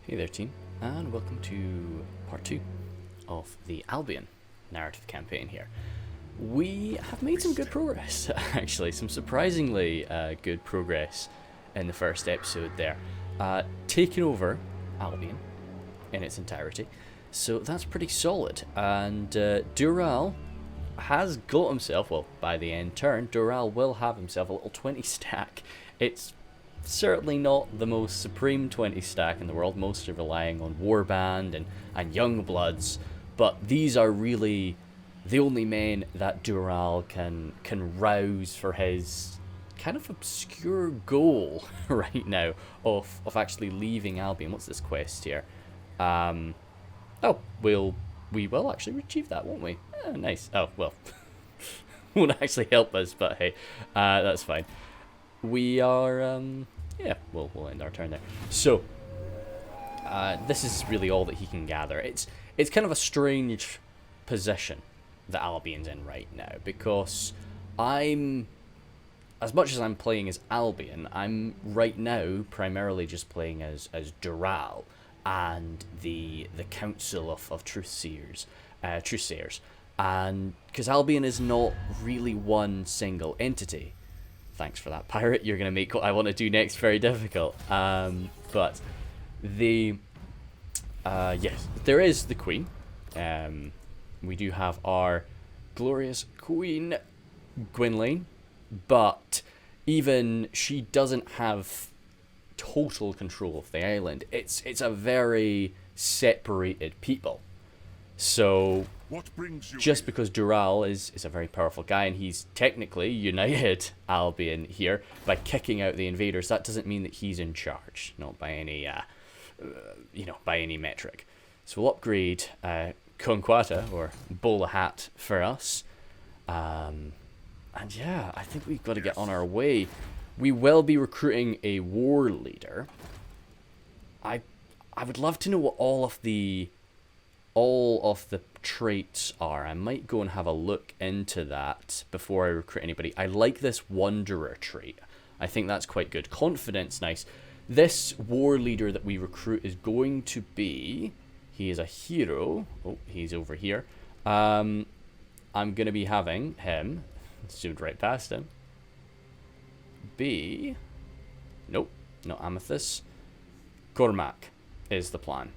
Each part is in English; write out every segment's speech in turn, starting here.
Hey there team, and welcome to part 2 of the Albion narrative campaign here. We have made some good progress, actually, some surprisingly good progress in the first episode there. Taking over Albion in its entirety, so that's pretty solid, and Dural has got himself, well, by the end turn, Dural will have himself a little 20 stack. It's certainly not the most supreme 20 stack in the world. Most are relying on Warband and Young Bloods, but these are really the only men that Dural can rouse for his kind of obscure goal right now of actually leaving Albion. What's this quest here? We will actually achieve that, won't we? Nice. Oh, well, won't actually help us, but hey, that's fine. We are, yeah, we'll end our turn there. So, this is really all that he can gather. It's kind of a strange position that Albion's in right now, because as much as I'm playing as Albion, I'm right now primarily just playing as Dural and the Council of Truthsayers, and because Albion is not really one single entity. Thanks for that, pirate. You're going to make what I want to do next very difficult. But yes, there is the Queen. We do have our glorious Queen, Gwynlane, but even she doesn't have total control of the island. It's a very separated people. So just because Dural is a very powerful guy and he's technically united Albion here by kicking out the invaders, that doesn't mean that he's in charge, not by any by any metric. So we'll upgrade Conquata, or Bowler Hat, for us. And yeah, I think we've got to get on our way. We will be recruiting a war leader. I would love to know what all of the traits are. I might go and have a look into that before I recruit anybody. I like this Wanderer trait. I think that's quite good. Confidence, nice. This war leader that we recruit is going to be... He is a hero. Oh, he's over here. I'm going to be having him... Zoomed right past him. Be... Nope, not Amethyst. Cormac is the plan.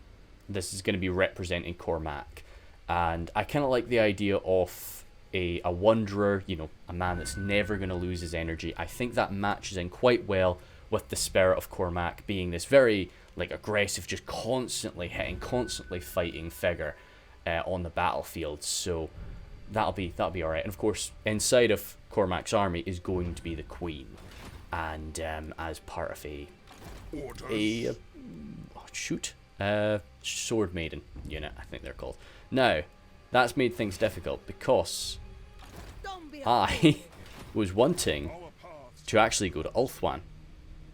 This is going to be representing Cormac. And I kind of like the idea of a wanderer, a man that's never going to lose his energy. I think that matches in quite well with the spirit of Cormac being this very aggressive, just constantly hitting, constantly fighting figure on the battlefield. So that'll be alright. And of course, inside of Cormac's army is going to be the Queen. And as part of Sword Maiden unit, I think they're called. Now, that's made things difficult because I was wanting to actually go to Ulthuan.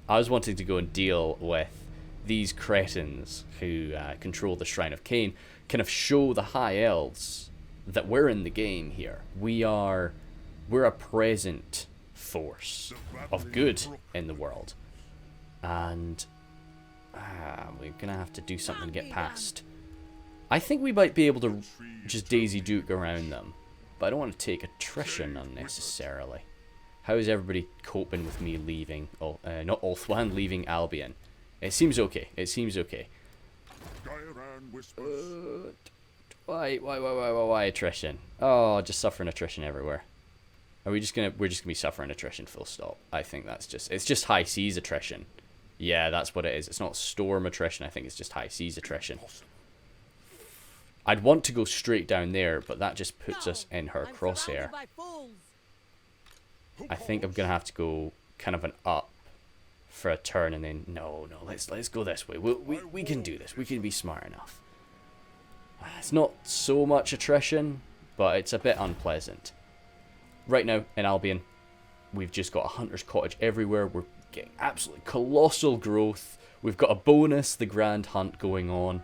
I was wanting to go and deal with these cretins who control the Shrine of Kane, kind of show the High Elves that we're in the game here. We're a present force of good in the world. And we're going to have to do something to get past. I think we might be able to just Daisy Duke around them, but I don't want to take attrition unnecessarily. How is everybody coping with me leaving? Oh, not Ulthuan, leaving Albion. It seems okay. It seems okay. Why attrition? Oh, just suffering attrition everywhere. Are we just gonna? We're just gonna be suffering attrition. Full stop. I think it's just high seas attrition. Yeah, that's what it is. It's not storm attrition. I think it's just high seas attrition. I'd want to go straight down there, but that just puts us in her crosshair. I think I'm going to have to go kind of an up for a turn, and then... No, let's go this way. We can do this. We can be smart enough. It's not so much attrition, but it's a bit unpleasant. Right now, in Albion, we've just got a hunter's cottage everywhere. We're getting absolutely colossal growth. We've got a bonus, the Grand Hunt, going on.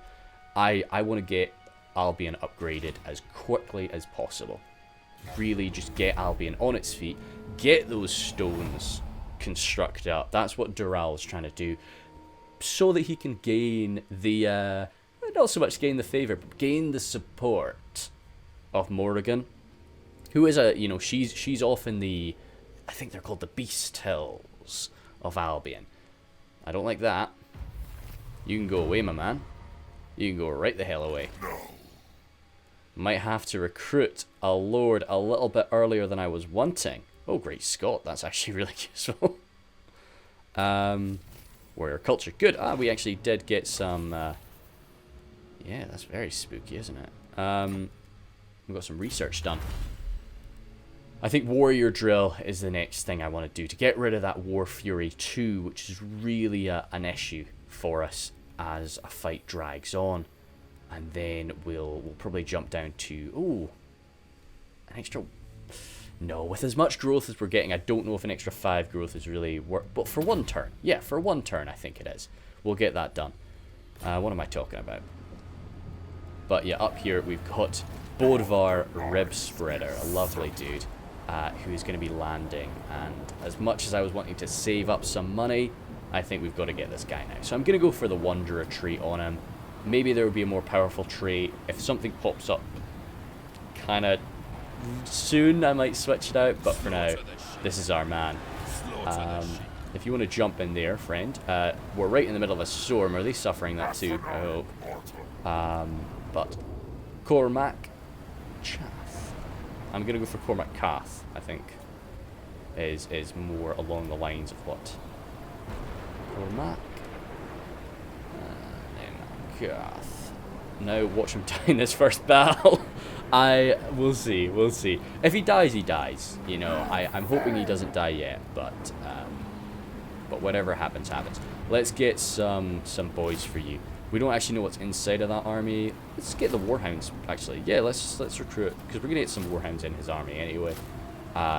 I want to get Albion upgraded as quickly as possible. Really just get Albion on its feet. Get those stones constructed up. That's what Dural is trying to do. so that he can gain the, not so much gain the favour, but gain the support of Morrigan, who is a, you know, she's off in the, I think they're called the Beast Hills of Albion. I don't like that. You can go away, my man. You can go right the hell away. Might have to recruit a lord a little bit earlier than I was wanting. Oh, great Scott, that's actually really useful. Warrior culture, good. Ah, we actually did get some, yeah, that's very spooky, isn't it? We've got some research done. I think warrior drill is the next thing I want to do to get rid of that war fury 2, which is really an issue for us as a fight drags on. And then we'll probably jump down to, ooh, an extra, no, with as much growth as we're getting, I don't know if an extra 5 growth is really worth, but for one turn, yeah, for one turn I think it is. We'll get that done. What am I talking about? But yeah, up here we've got Bodvar Rib Spreader, a lovely dude, who is going to be landing. And as much as I was wanting to save up some money, I think we've got to get this guy now. So I'm going to go for the Wanderer trait on him. Maybe there will be a more powerful trait. If something pops up kind of soon, I might switch it out. But for now, this is our man. If you want to jump in there, friend. We're right in the middle of a storm. Are they suffering that too? I hope. But Cormac Chath. I'm going to go for Cormac Cath, I think. Is more along the lines of what? Cormac. Cath. Now watch him die in this first battle. We'll see. If he dies, he dies. You know, I'm hoping he doesn't die yet, but whatever happens, happens. Let's get some boys for you. We don't actually know what's inside of that army. Let's get the Warhounds, actually. Yeah, let's recruit, because we're gonna get some Warhounds in his army anyway.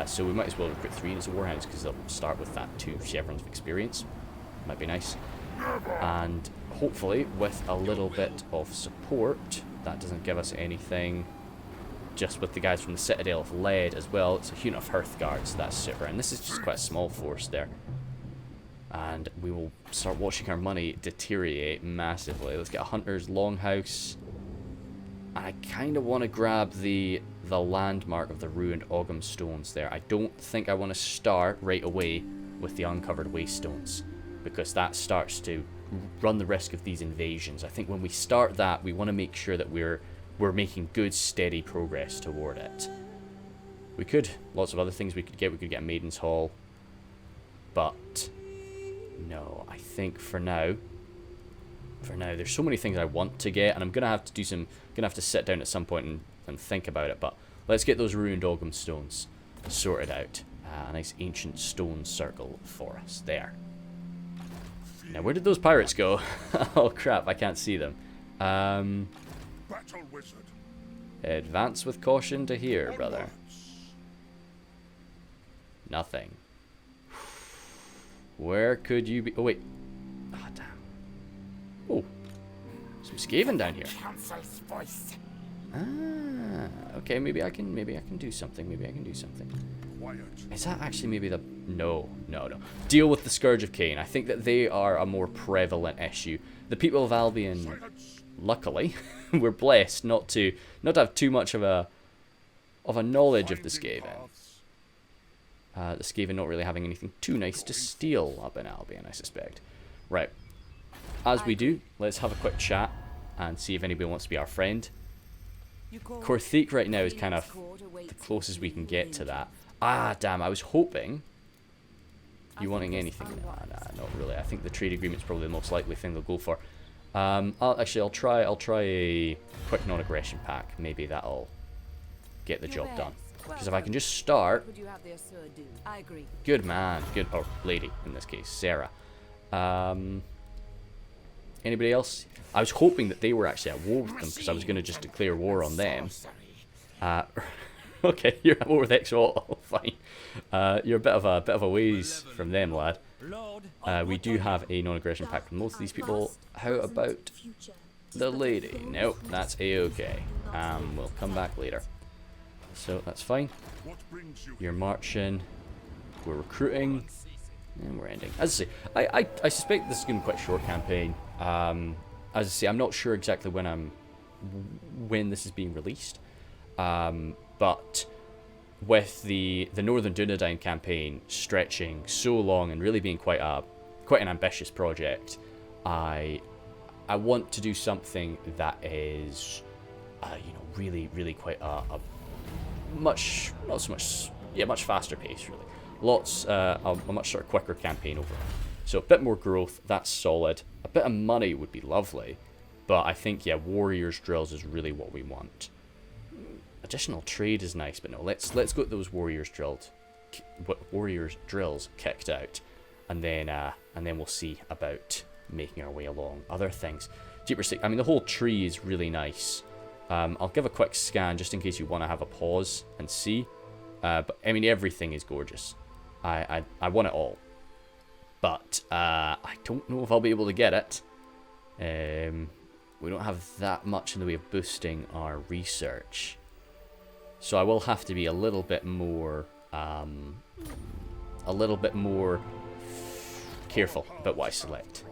So we might as well recruit 3 into Warhounds, because they'll start with that 2 chevrons of experience. Might be nice. And hopefully with a little bit of support, that doesn't give us anything, just with the guys from the Citadel of Lead as well. It's a unit of Hearth Guards, so that's super, and this is just quite a small force there. And we will start watching our money deteriorate massively. Let's get a Hunter's Longhouse, and I kind of want to grab the landmark of the ruined Ogham stones there. I don't think I want to start right away with the uncovered Waystones, because that starts to run the risk of these invasions. I think when we start that, we want to make sure that we're making good, steady progress toward it. We could, lots of other things we could get. We could get a Maiden's Hall, but no, I think for now, there's so many things I want to get, and I'm gonna have to sit down at some point and think about it. But let's get those ruined Ogham stones sorted out. A nice ancient stone circle for us there. Now, where did those pirates go? Oh crap, I can't see them. Battle wizard. Advance with caution to here, brother. Nothing. Where could you be? Oh wait. Ah, damn. Oh, some Skaven down here. Ah, okay. Maybe I can do something. Is that actually maybe the... No. Deal with the Scourge of Kane. I think that they are a more prevalent issue. The people of Albion, luckily, we're blessed not to have too much of a knowledge of the Skaven. The Skaven not really having anything too nice to steal up in Albion, I suspect. Right. As we do, let's have a quick chat and see if anybody wants to be our friend. Korthik right now is kind of the closest we can get to that. Ah, damn, I was hoping... You wanting anything? Nah, not really. I think the trade agreement's probably the most likely thing they'll go for. I'll try a quick non-aggression pack. Maybe that'll get the job done. Because if I can just start... Good man. Good... Or lady, in this case. Sarah. Anybody else? I was hoping that they were actually at war with them, because I was going to just declare war on them. Okay, you're at war with XO. Fine. You're a bit of a ways from them, lad. We do have a non-aggression pact with most of these people. How about the lady? Nope, that's a-okay. We'll come back later. So that's fine. You're marching. We're recruiting. And we're ending. As I say, I suspect this is going to be quite a short campaign. As I say, I'm not sure exactly when this is being released. But with the Northern Dunedain campaign stretching so long and really being quite an ambitious project, I want to do something that is, really, really quite a much, not so much, much faster pace, really. A much sort of quicker campaign overall. So a bit more growth, that's solid. A bit of money would be lovely, but I think, warriors drills is really what we want. Additional trade is nice, but no, let's get those warriors drills kicked out, and then we'll see about making our way along other things. Jeepers, I mean, the whole tree is really nice. I'll give a quick scan just in case you want to have a pause and see. But I mean, everything is gorgeous. I want it all, but I don't know if I'll be able to get it. We don't have that much in the way of boosting our research, so I will have to be a little bit more careful about what I select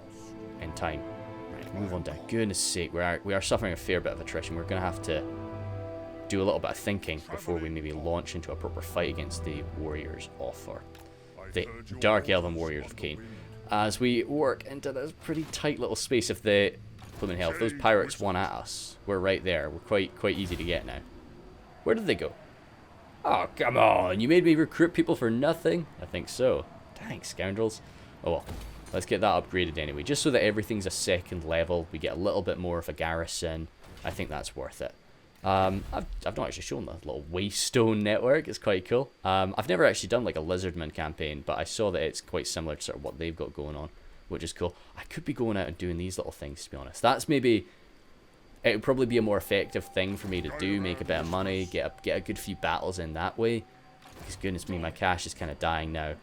in time. Right, move on down. Goodness sake, we are suffering a fair bit of attrition. We're going to have to do a little bit of thinking before we maybe launch into a proper fight against the warriors the Dark Elven Warriors of Kane. As we work into this pretty tight little space, if the blooming hell, if those pirates want at us, we're right there. We're quite easy to get now. Where did they go? Oh, come on, you made me recruit people for nothing? I think so. Dang, scoundrels. Oh well, let's get that upgraded anyway, just so that everything's a second level. We get a little bit more of a garrison. I think that's worth it. I've not actually shown the little Waystone network. It's quite cool. I've never actually done like a Lizardman campaign, but I saw that it's quite similar to sort of what they've got going on, which is cool. I could be going out and doing these little things, to be honest. That's maybe, it would probably be a more effective thing for me to do, make a bit of money, get a good few battles in that way. Because goodness me, my cash is kind of dying now.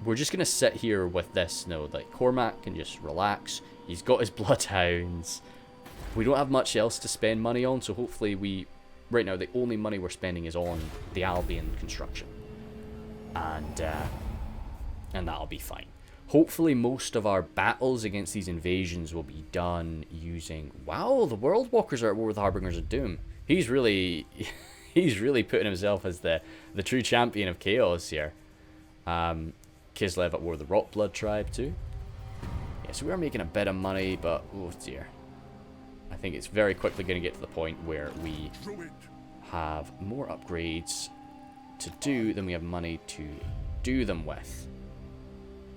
We're just going to sit here with this, like Cormac can just relax. He's got his bloodhounds. We don't have much else to spend money on, so hopefully right now the only money we're spending is on the Albion construction, and that'll be fine. Hopefully most of our battles against these invasions will be done using, wow, the World Walkers are at war with the Harbingers of Doom. He's really putting himself as the true champion of chaos here. Kislev at war with the Rockblood tribe too. Yeah, so we are making a bit of money, but oh dear. I think it's very quickly going to get to the point where we have more upgrades to do than we have money to do them with.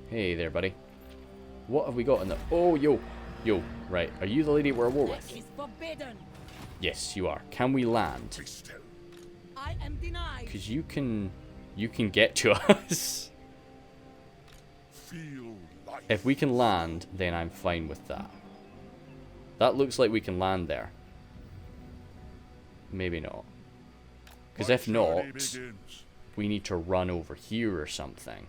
Hey there, buddy. What have we got in the... Oh, yo. Right. Are you the lady we're at war with? Yes, you are. Can we land? I am denied. Because you can get to us. If we can land, then I'm fine with that. That looks like we can land there. Maybe not. Because if not, we need to run over here or something.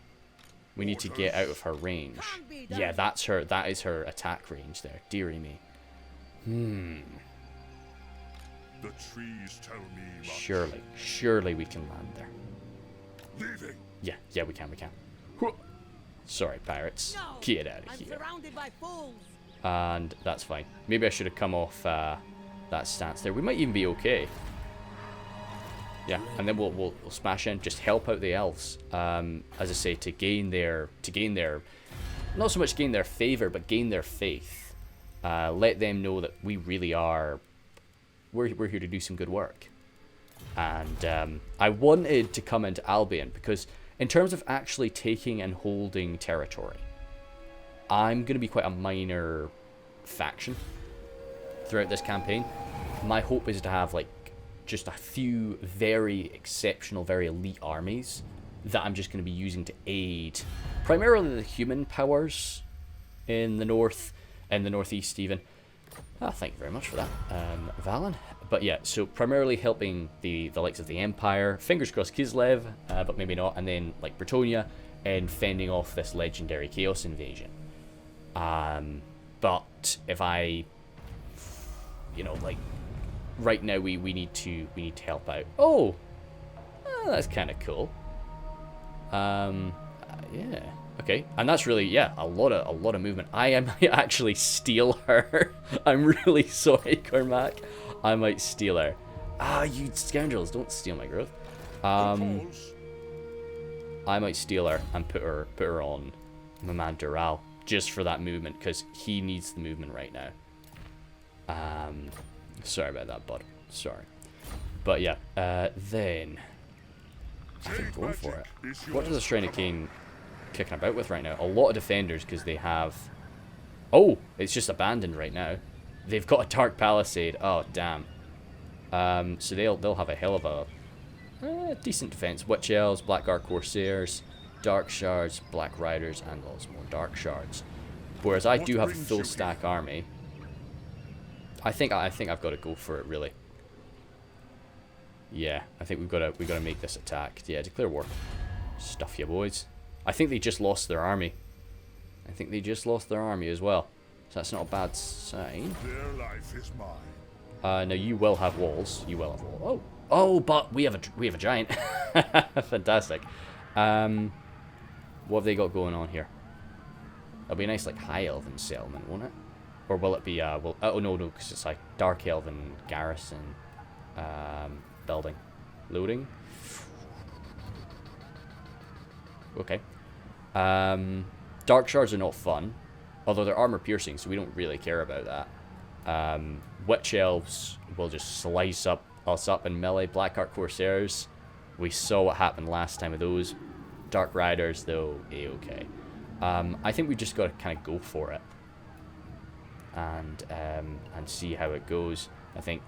We need to get out of her range. Yeah, that's her. That is her attack range there. Dearie me. The trees tell me Surely we can land there. leaving. Yeah, we can. Sorry, pirates. No, Get out of I'm here. surrounded by fools. And that's fine. Maybe I should have come off that stance there. We might even be okay. Yeah, and then we'll smash in, just help out the elves. As I say, to gain their, not so much gain their favor, but gain their faith. Let them know that we really are, we're here to do some good work. And I wanted to come into Albion because in terms of actually taking and holding territory, I'm going to be quite a minor faction throughout this campaign. My hope is to have like just a few very exceptional, very elite armies that I'm just going to be using to aid primarily the human powers in the north and the northeast even. Thank you very much for that, Valen. But yeah, so primarily helping the likes of the Empire, fingers crossed Kislev, but maybe not, and then like Bretonia, and fending off this legendary chaos invasion. But if I, like right now we need to help out. Oh, that's kind of cool. Yeah. Okay, and that's really, yeah, a lot of movement. I might actually steal her. I'm really sorry, Cormac. I might steal her. Ah, you scoundrels! Don't steal my growth. I might steal her and put her on my man Dural just for that movement because he needs the movement right now. Sorry about that, bud. Sorry, but yeah. Then I think going for it. What does the Shrine of Kane kicking about with right now? A lot of defenders because they have. Oh, it's just abandoned right now. They've got a Dark Palisade. Oh damn. So they'll have a hell of a decent defense. Witch Elves, Blackguard Corsairs, Dark Shards, Black Riders, and lots more Dark Shards. Whereas I do have a full stack army. I think I've got to go for it really. Yeah, I think we've got to make this attack. Yeah, declare war. Stuff you boys. I think they just lost their army. I think they just lost their army as well. So that's not a bad sign. Their life is mine. No, you will have walls. You will have walls. Oh, but we have a giant. Fantastic. What have they got going on here? It'll be a nice like high elven settlement, won't it? Or will it be oh no, because it's like dark elven garrison building. Loading. Okay. Dark shards are not fun, although they're armor piercing, so we don't really care about that. Witch elves will just slice us up in melee. Blackguard Corsairs, we saw what happened last time with those. Dark Riders, though, a-okay. I think we just got to kind of go for it and see how it goes. I think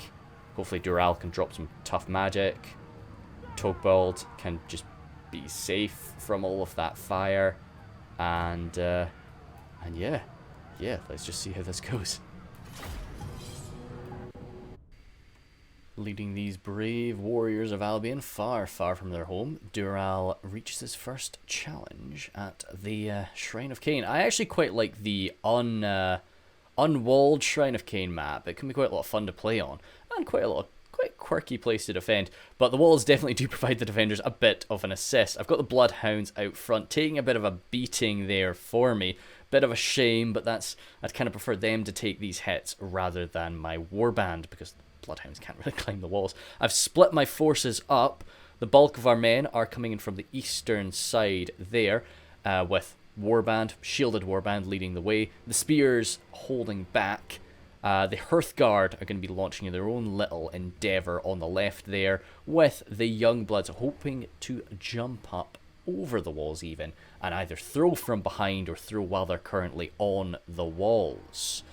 hopefully Dural can drop some tough magic. Togbald can just be safe from all of that fire, and yeah, let's just see how this goes. Leading these brave warriors of Albion far, far from their home, Dural reaches his first challenge at the Shrine of Kane. I actually quite like the unwalled Shrine of Kane map. It can be quite a lot of fun to play on, and quite quirky place to defend. But the walls definitely do provide the defenders a bit of an assist. I've got the Bloodhounds out front, taking a bit of a beating there for me. Bit of a shame, but I'd kind of prefer them to take these hits rather than my warband, because Bloodhounds can't really climb the walls. I've split my forces up. The bulk of our men are coming in from the eastern side there, with warband, shielded warband leading the way. The spears holding back. The Hearthguard are going to be launching their own little endeavour on the left there, with the Youngbloods hoping to jump up over the walls even, and either throw from behind or throw while they're currently on the walls.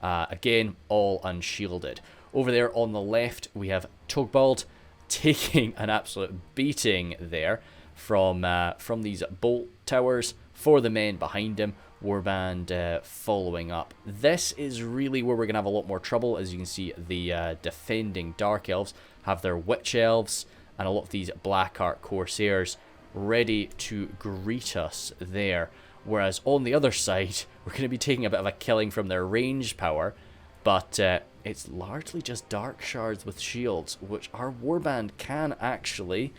Again, all unshielded. Over there on the left, we have Togbald taking an absolute beating there from these bolt towers for the men behind him. Warband following up. This is really where we're going to have a lot more trouble. As you can see, the defending Dark Elves have their Witch Elves and a lot of these Blackguard Corsairs ready to greet us there. Whereas on the other side, we're going to be taking a bit of a killing from their range power, but it's largely just Dark Shards with shields, which our Warband can actually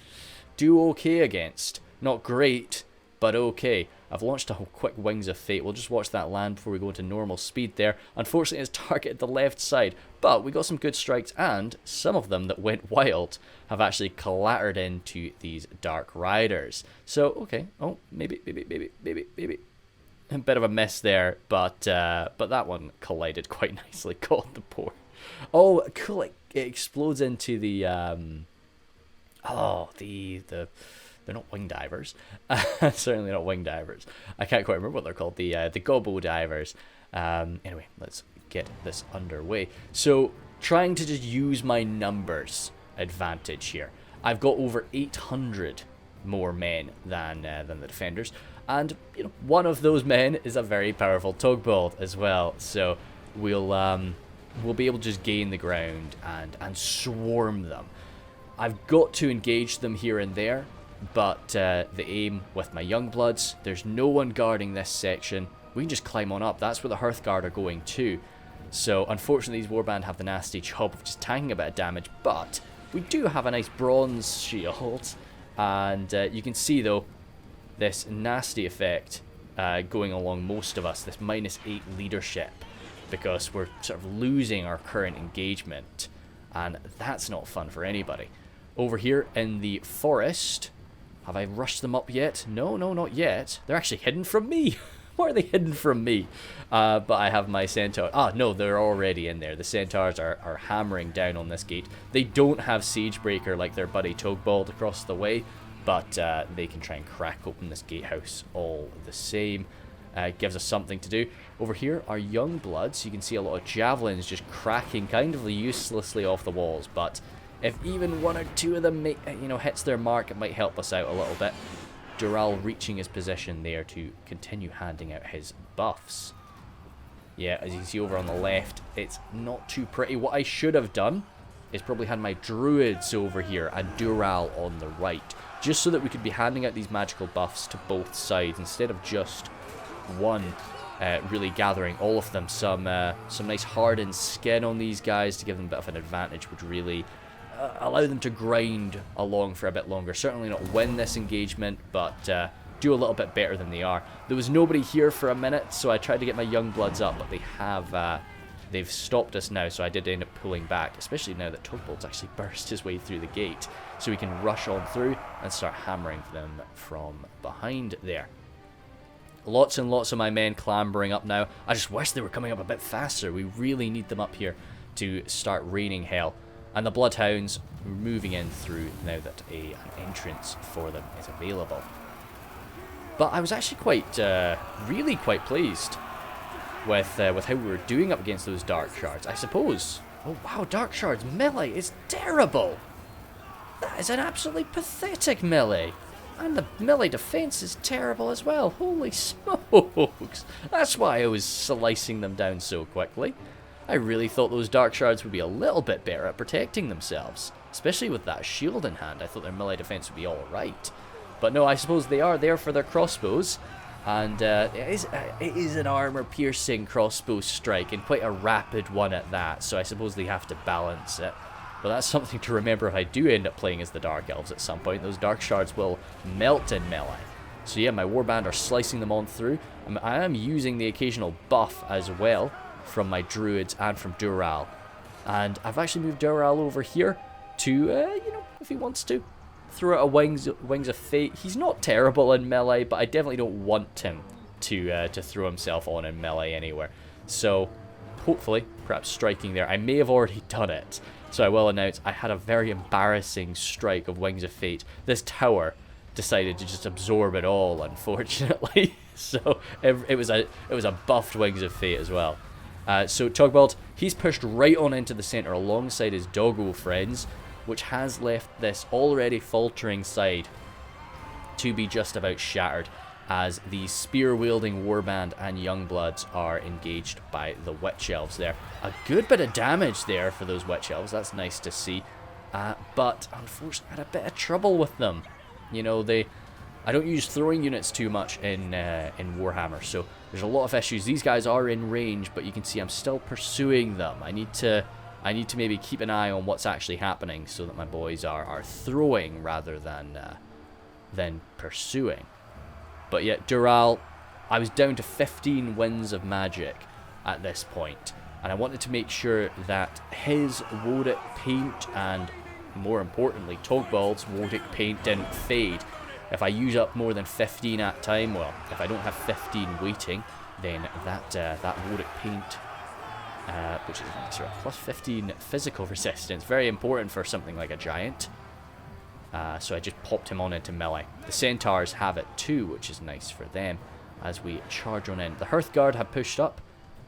do okay against. Not great, but okay. I've launched a quick Wings of Fate. We'll just watch that land before we go into normal speed there. Unfortunately, it's targeted the left side, but we got some good strikes, and some of them that went wild have actually clattered into these Dark Riders. So, okay. Oh, maybe. A bit of a miss there, but that one collided quite nicely. Caught the poor. Oh, cool! It explodes into the they're not wing divers. Certainly not wing divers. I can't quite remember what they're called. The gobbo divers. Anyway, let's get this underway. So, trying to just use my numbers advantage here. I've got over 800 more men than the defenders, and you know, one of those men is a very powerful Togbald as well. So we'll be able to just gain the ground and swarm them. I've got to engage them here and there, but the aim with my Youngbloods, there's no one guarding this section. We can just climb on up. That's where the Hearthguard are going to. So unfortunately, these Warband have the nasty job of just tanking a bit of damage, but we do have a nice bronze shield, and you can see though this nasty effect going along most of us, this -8 leadership, because we're sort of losing our current engagement, and that's not fun for anybody. Over here in the forest, have I rushed them up yet? No, not yet. They're actually hidden from me. Why are they hidden from me? But I have my centaur. Ah, no, they're already in there. The centaurs are hammering down on this gate. They don't have Siegebreaker like their buddy Togbald across the way, but they can try and crack open this gatehouse all the same. Gives us something to do. Over here are young bloods. You can see a lot of javelins just cracking kind of uselessly off the walls, but if even one or two of them hits their mark, it might help us out a little bit. Dural reaching his position there to continue handing out his buffs. Yeah, as you can see over on the left, it's not too pretty. What I should have done is probably had my druids over here and Dural on the right, just so that we could be handing out these magical buffs to both sides instead of just one. Really gathering all of them. Some nice hardened skin on these guys to give them a bit of an advantage would really allow them to grind along for a bit longer. Certainly not win this engagement, but do a little bit better than they are. There was nobody here for a minute, so I tried to get my young bloods up, but they've stopped us now, so I did end up pulling back, especially now that Togbald's actually burst his way through the gate, so we can rush on through and start hammering them from behind there. Lots and lots of my men clambering up now. I just wish they were coming up a bit faster. We really need them up here to start raining hell. And the Bloodhounds moving in through now that an entrance for them is available. But I was actually really quite pleased with how we were doing up against those Dark Shards. I suppose. Oh wow, Dark Shards melee is terrible. That is an absolutely pathetic melee. And the melee defense is terrible as well. Holy smokes. That's why I was slicing them down so quickly. I really thought those Dark Shards would be a little bit better at protecting themselves. Especially with that shield in hand. I thought their melee defense would be alright. But no, I suppose they are there for their crossbows. And it is an armor-piercing crossbow strike, and quite a rapid one at that. So I suppose they have to balance it. But that's something to remember if I do end up playing as the Dark Elves at some point. Those Dark Shards will melt in melee. So yeah, my Warband are slicing them on through. I am using the occasional buff as well from my Druids and from Dural. And I've actually moved Dural over here to, if he wants to, throw out a Wings of Fate. He's not terrible in melee, but I definitely don't want him to throw himself on in melee anywhere. So hopefully, perhaps striking there. I may have already done it. So I will announce I had a very embarrassing strike of Wings of Fate. This tower decided to just absorb it all, unfortunately. So it was a buffed Wings of Fate as well. So Togbald, he's pushed right on into the centre alongside his doggo friends, which has left this already faltering side to be just about shattered, as the spear-wielding Warband and Youngbloods are engaged by the Witch Elves there. A good bit of damage there for those Witch Elves, that's nice to see. But unfortunately I had a bit of trouble with them. You know, I don't use throwing units too much in Warhammer, so there's a lot of issues. These guys are in range, but you can see I'm still pursuing them. I need to maybe keep an eye on what's actually happening so that my boys are throwing rather than pursuing. But yet, Dural, I was down to 15 winds of magic at this point, and I wanted to make sure that his Wodic paint and, more importantly, Togbald's Wodic paint didn't fade. If I use up more than 15 at time, well, if I don't have 15 waiting, then that Wodic paint, which is sort of plus 15 physical resistance, very important for something like a giant. So I just popped him on into melee. The Centaurs have it too, which is nice for them as we charge on in. The Hearthguard have pushed up,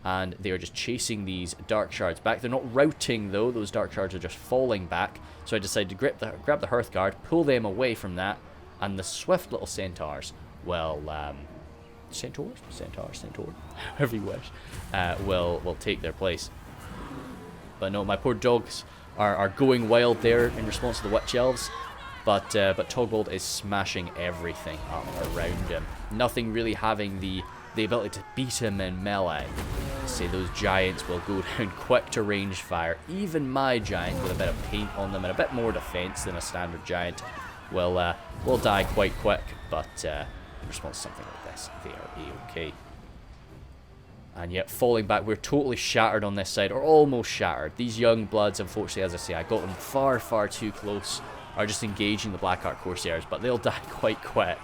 and they are just chasing these Dark Shards back. They're not routing though, those Dark Shards are just falling back. So I decided to grab the Hearthguard, pull them away from that, and the swift little Centaurs, well, Centaur, however you wish, will take their place. But no, my poor dogs are going wild there in response to the Witch Elves. But Togbald is smashing everything up around him. Nothing really having the ability to beat him in melee. Say those giants will go down quick to range fire. Even my giant with a bit of paint on them and a bit more defense than a standard giant will die quite quick. But in response to something like yes, they are A-okay. And yet, falling back, we're totally shattered on this side, or almost shattered. These young bloods, unfortunately, as I say, I got them far, far too close, are just engaging the Blackheart Corsairs, but they'll die quite quick.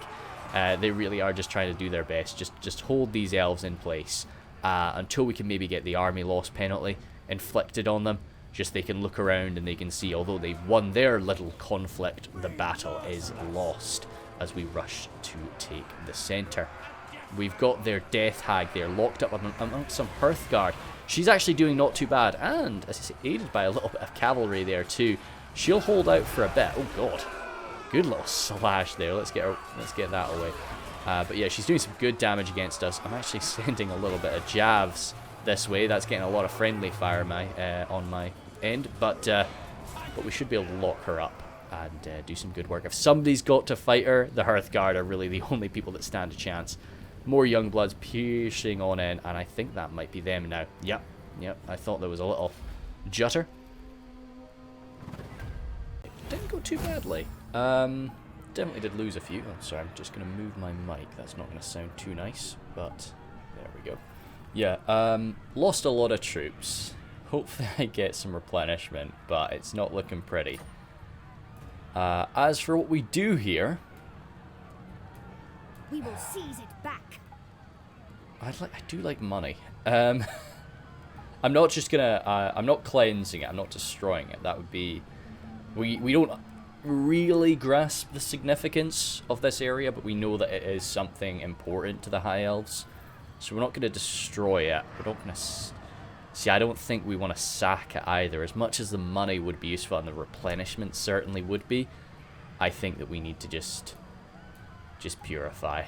They really are just trying to do their best. Just hold these elves in place until we can maybe get the army loss penalty inflicted on them. Just they can look around and they can see, although they've won their little conflict, the battle is lost as we rush to take the centre. We've got their Death Hag there, locked up amongst some Hearthguard. She's actually doing not too bad, and, as I say, aided by a little bit of cavalry there too. She'll hold out for a bit. Oh god. Good little slash there. Let's get that away. But yeah, she's doing some good damage against us. I'm actually sending a little bit of jabs this way. That's getting a lot of friendly fire on my end, but we should be able to lock her up and do some good work. If somebody's got to fight her, the Hearthguard are really the only people that stand a chance. More young bloods piercing on in, and I think that might be them now. Yep, I thought there was a little jutter. It didn't go too badly. Definitely did lose a few. Oh, sorry, I'm just going to move my mic. That's not going to sound too nice, but there we go. Yeah, lost a lot of troops. Hopefully I get some replenishment, but it's not looking pretty. As for what we do here, we will seize it back. I do like money. I'm not just gonna. I'm not cleansing it. I'm not destroying it. That would be. We don't really grasp the significance of this area, but we know that it is something important to the High Elves. So we're not going to destroy it. We're not going to... See, I don't think we want to sack it either. As much as the money would be useful and the replenishment certainly would be, I think that we need to just purify.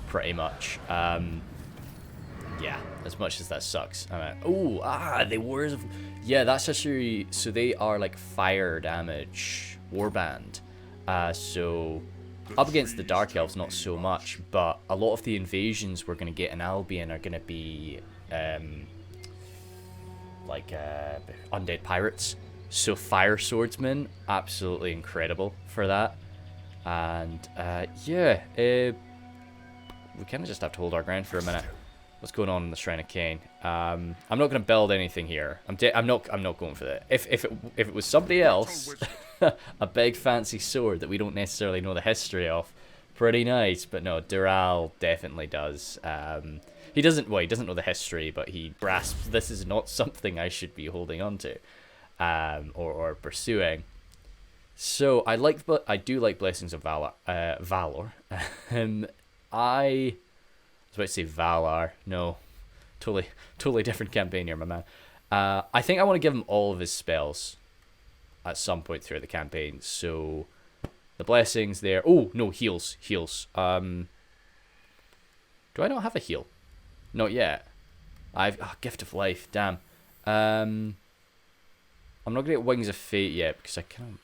Pretty much. Yeah, as much as that sucks. They were... Yeah, that's actually... So they are like fire damage warband. So... Up against the Dark Elves, not so much, but a lot of the invasions we're going to get in Albion are going to be undead pirates. So Fire Swordsmen, absolutely incredible for that. And yeah, we kind of just have to hold our ground for a minute. What's going on in the Shrine of Kane? I'm not going to build anything here. I'm not going for that. If it was somebody else, a big fancy sword that we don't necessarily know the history of, pretty nice. But no, Dural definitely does. He doesn't know the history, but he grasps this is not something I should be holding on to, or pursuing. So I do like Blessings of Valor. I was about to say Valar. No, totally different campaign here, my man. I think I want to give him all of his spells at some point throughout the campaign. So the blessings there. Oh no, heals. Do I not have a heal? Not yet. Gift of Life. Damn. I'm not gonna get Wings of Fate yet because I can't.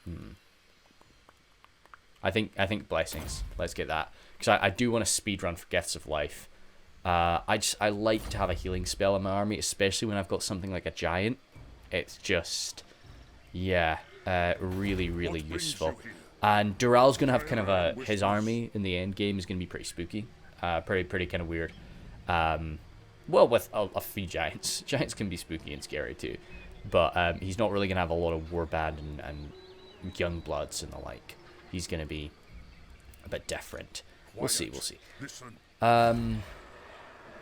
I think blessings. Let's get that because I do want to speedrun for Gifts of Life. I like to have a healing spell in my army, especially when I've got something like a giant. It's just, yeah, really useful. And Dural's gonna have kind of his army in the end game is gonna be pretty spooky, pretty kind of weird. Well, with a few giants. Giants can be spooky and scary too, but he's not really gonna have a lot of warband and young bloods and the like. He's gonna be a bit different. We'll see.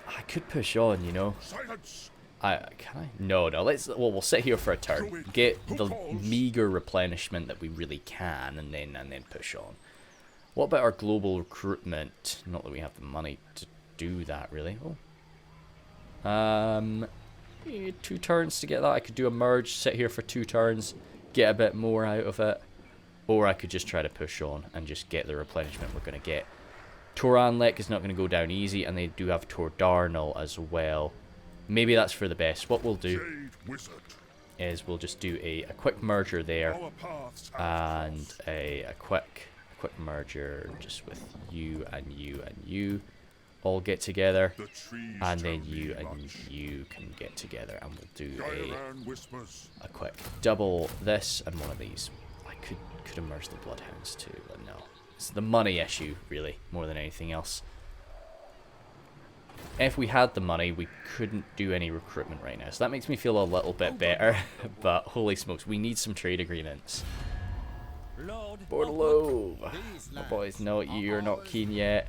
I could push on, you know. Silence. Can I? No. We'll sit here for a turn, get the meager replenishment that we really can, and then push on. What about our global recruitment? Not that we have the money to do that, really. Oh. 2 turns to get that. I could do a merge, sit here for 2 turns, get a bit more out of it, or I could just try to push on and just get the replenishment we're going to get. Toranlek is not going to go down easy, and they do have Tor Darnell as well. Maybe that's for the best. What we'll do is we'll just do a quick merger there, and a quick merger just with you and you and you all get together, and then you and you can get together, and we'll do a quick double this and one of these. I could immerse the Bloodhounds too, but no. It's the money issue, really, more than anything else. if we had the money, we couldn't do any recruitment right now. So that makes me feel a little bit better. But holy smokes, we need some trade agreements. Bordello. My boys, no, you're not keen yet.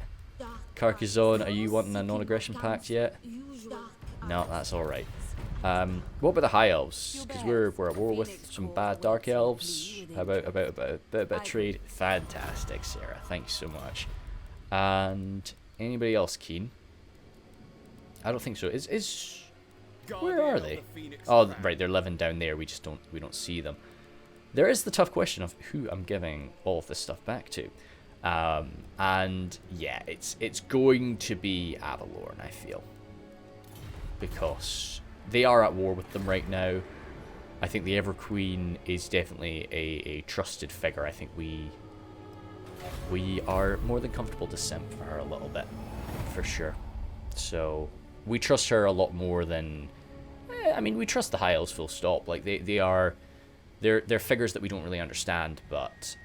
Carcassonne, are you wanting a non-aggression pact yet? No, that's alright. What about the High Elves? Because we're at war with some bad Dark Elves. How about a bit of trade? Fantastic, Sarah. Thanks so much. And anybody else keen? I don't think so. Where are they? Oh, right, they're living down there. We don't see them. There is the tough question of who I'm giving all of this stuff back to. And yeah, it's going to be Avalorn, I feel. Because they are at war with them right now. I think the Ever Queen is definitely a trusted figure. I think we are more than comfortable to simp for her a little bit, for sure. So we trust her a lot more than... I mean, we trust the High Elves full stop. Like, they're figures that we don't really understand, but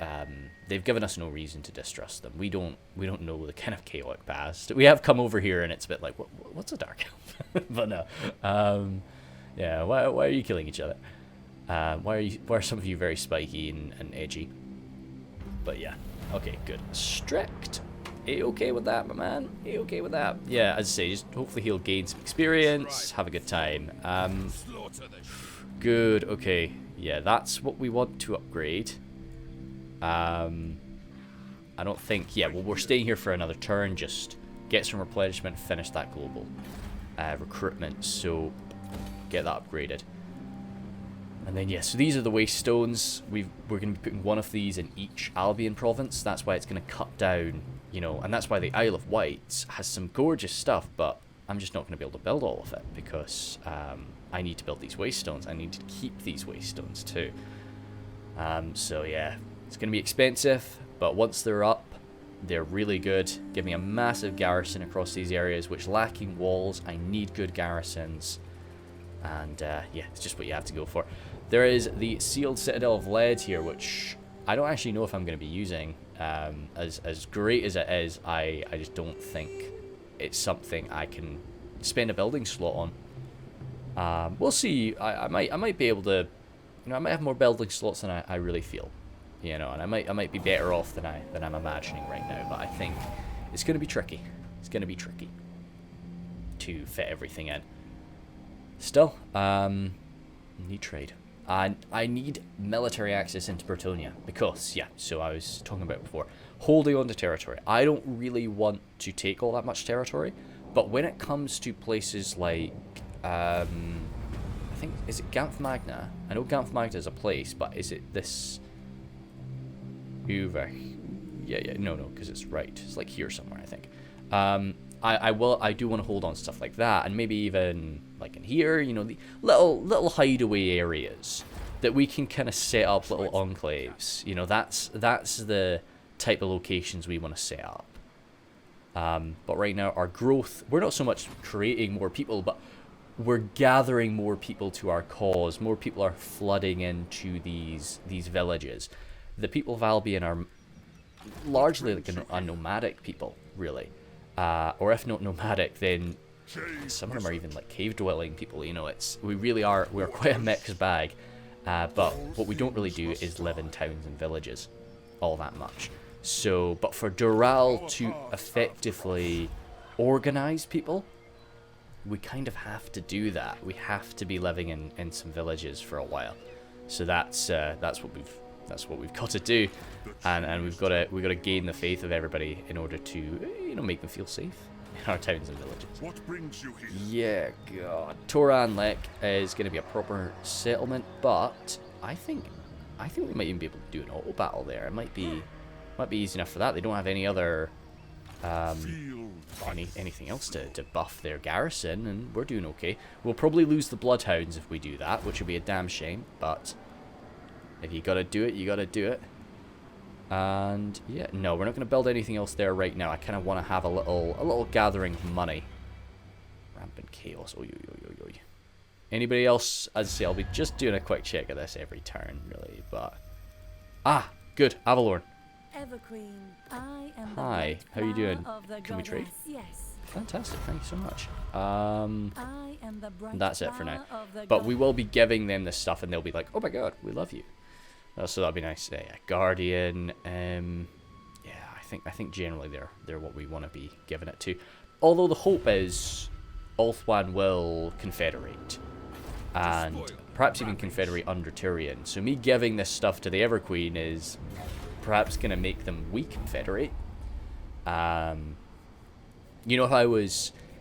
they've given us no reason to distrust them. We don't know the kind of chaotic past. We have come over here and it's a bit like, what's a Dark Elf? But no. Yeah, why are you killing each other? Why are some of you very spiky and edgy? But yeah, okay, good. Strict. A-okay with that, my man. A-okay with that. Yeah, as I say, just hopefully he'll gain some experience, have a good time. Good, okay. Yeah, that's what we want to upgrade. I don't think... Yeah, well, we're staying here for another turn. Just get some replenishment, finish that global recruitment. So, get that upgraded. And then, yeah, so these are the waste stones. We're going to be putting one of these in each Albion province. That's why it's going to cut down, you know, and that's why the Isle of Wight has some gorgeous stuff, but I'm just not going to be able to build all of it because I need to build these waste stones. I need to keep these waste stones too. So yeah, it's going to be expensive, but once they're up, they're really good. Give me a massive garrison across these areas, which lacking walls, I need good garrisons. And yeah, it's just what you have to go for. There is the Sealed Citadel of Lead here, which I don't actually know if I'm going to be using. As great as it is, I just don't think it's something I can spend a building slot on. We'll see. I might be able to, you know, I might have more building slots than I really feel, you know, and I might be better off than I'm imagining right now. But I think it's going to be tricky. It's going to be tricky to fit everything in. Still, need trade. I need military access into Bretonnia because, yeah, so I was talking about before, holding on to territory. I don't really want to take all that much territory, but when it comes to places like, I think, is it Ganth Magna? I know Ganth Magna is a place, but is it this... Uber? Yeah, no, because it's right. It's like here somewhere, I think. I do want to hold on to stuff like that, and maybe even like in here, you know, the little hideaway areas that we can kind of set up little enclaves. You know, that's the type of locations we want to set up. But right now, our growth, we're not so much creating more people, but we're gathering more people to our cause. More people are flooding into these villages. The people of Albion are largely like a nomadic people, really. Or if not nomadic, then some of them are even like cave dwelling people. You know, we're quite a mixed bag. But what we don't really do is live in towns and villages all that much. So, but for Dural to effectively organize people, we kind of have to do that. We have to be living in some villages for a while. So that's what we've got to do, and we've got to gain the faith of everybody in order to, you know, make them feel safe in our towns and villages. What brings you here? Yeah, God. Toran Lek is going to be a proper settlement, but I think we might even be able to do an auto battle there. It might be easy enough for that. They don't have any other anything else to buff their garrison, and we're doing okay. We'll probably lose the Bloodhounds if we do that, which would be a damn shame, but if you gotta do it, you gotta do it. And yeah, no, we're not gonna build anything else there right now. I kind of want to have a little gathering of money. Rampant chaos. Oy, oy, oy, oy, oy. Anybody else? As I say, I'll be just doing a quick check of this every turn, really. But good, Avalorn. Everqueen, I am Hi, how you doing? of the Can we trade? Yes. Fantastic, thank you so much. I am the bright That's it for now. star of the But we will be giving them this stuff, and they'll be like, "Oh my god, we love you." So that'll be nice. Yeah, Guardian. Yeah, I think generally they're what we want to be giving it to. Although the hope is Ulthuan will confederate, and perhaps even confederate under Tyrion. So me giving this stuff to the Everqueen is perhaps going to make them weak confederate. You know,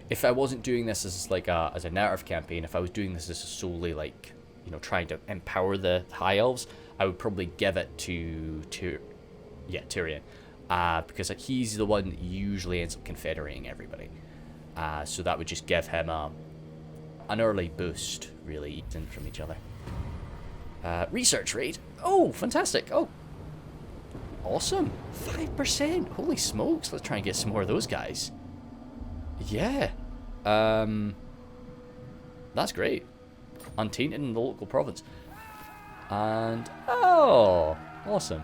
if I wasn't doing this as like as a narrative campaign, if I was doing this as solely like, you know, trying to empower the High Elves, I would probably give it to Tyrion, because like, he's the one that usually ends up confederating everybody. So that would just give him an early boost, really, eating from each other. Research rate. Oh, fantastic. Oh, awesome. 5%. Holy smokes. Let's try and get some more of those guys. Yeah. That's great. Untainted in the local province. And, oh, awesome.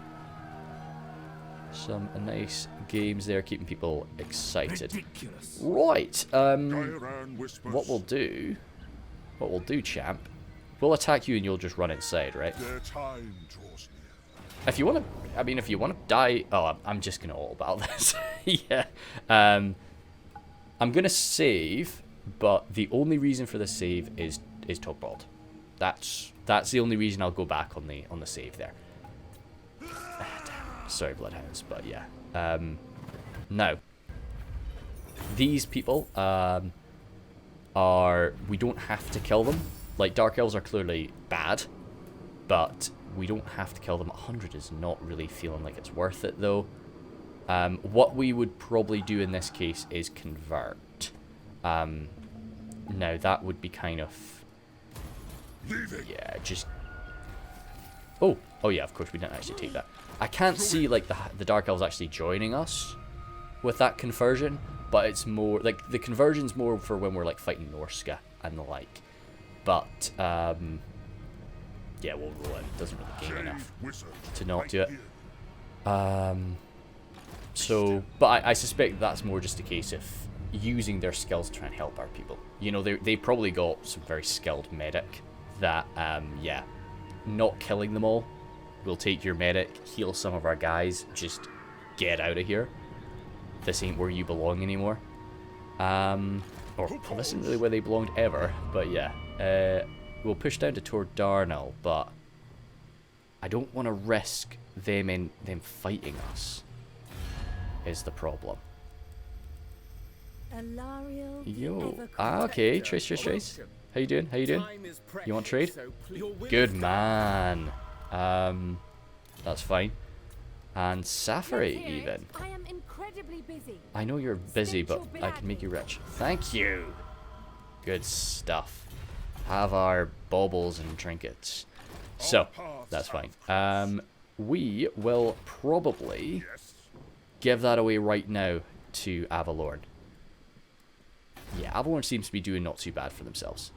Some nice games there, keeping people excited. Ridiculous. Right. Diran whispers. What we'll do, champ, we'll attack you and you'll just run inside, right? Their time draws near. If you want to, I mean, if you want to die, oh, I'm just gonna all about this. Yeah. I'm gonna save, but the only reason for the save is Togbald. That's the only reason I'll go back on the save there. Sorry, Bloodhounds, but yeah. Now, these people we don't have to kill them. Like, Dark Elves are clearly bad, but we don't have to kill them. 100 is not really feeling like it's worth it, though. What we would probably do in this case is convert. Now, that would be kind of... Yeah, just... Oh yeah, of course, we didn't actually take that. I can't see, like, the Dark Elves actually joining us with that conversion, but it's more... Like, the conversion's more for when we're, like, fighting Norska and the like. But, yeah, we'll roll it. It doesn't really gain enough to not do it. So, but I suspect that's more just a case of using their skills to try and help our people. You know, they probably got some very skilled medic that, yeah, not killing them all. We'll take your medic, heal some of our guys, just get out of here. This ain't where you belong anymore. Or, well, this isn't really where they belonged ever, but yeah. We'll push down to Tor Darnell, but I don't want to risk them fighting us, is the problem. Yo. Okay, Trace. How you doing? You want trade? Good man. That's fine. And Safari even. I am incredibly busy. I know you're busy, but I can make you rich. Thank you. Good stuff. Have our baubles and trinkets. So, that's fine. We will probably give that away right now to Avalorn. Yeah, Avalorn seems to be doing not too bad for themselves.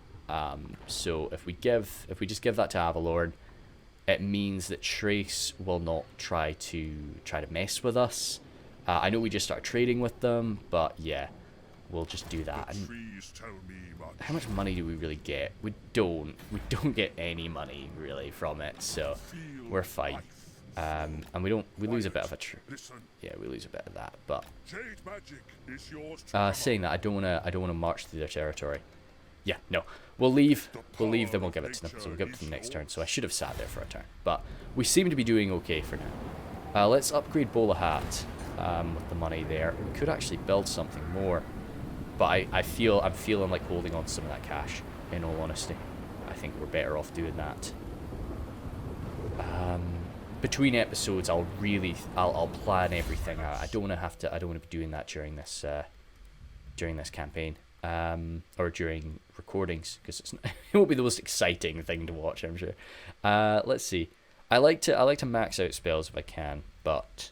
So if we just give that to Avalorn, it means that Trace will not try to mess with us. I know we just started trading with them, but yeah, we'll just do that. And how much money do we really get? We don't get any money really from it, so we're fine. And we lose a bit of we lose a bit of that. But saying that, I don't wanna march through their territory. Yeah, no. We'll leave, then we'll give it to them. So we'll give it to them next turn. So I should have sat there for a turn. But we seem to be doing okay for now. Let's upgrade Bowler Hat with the money there. We could actually build something more. But I'm feeling like holding on to some of that cash, in all honesty. I think we're better off doing that. Between episodes, I'll plan everything out. I don't want to be doing that during this campaign. Or during recordings, because it won't be the most exciting thing to watch, I'm sure. Let's see. I like to max out spells if I can, but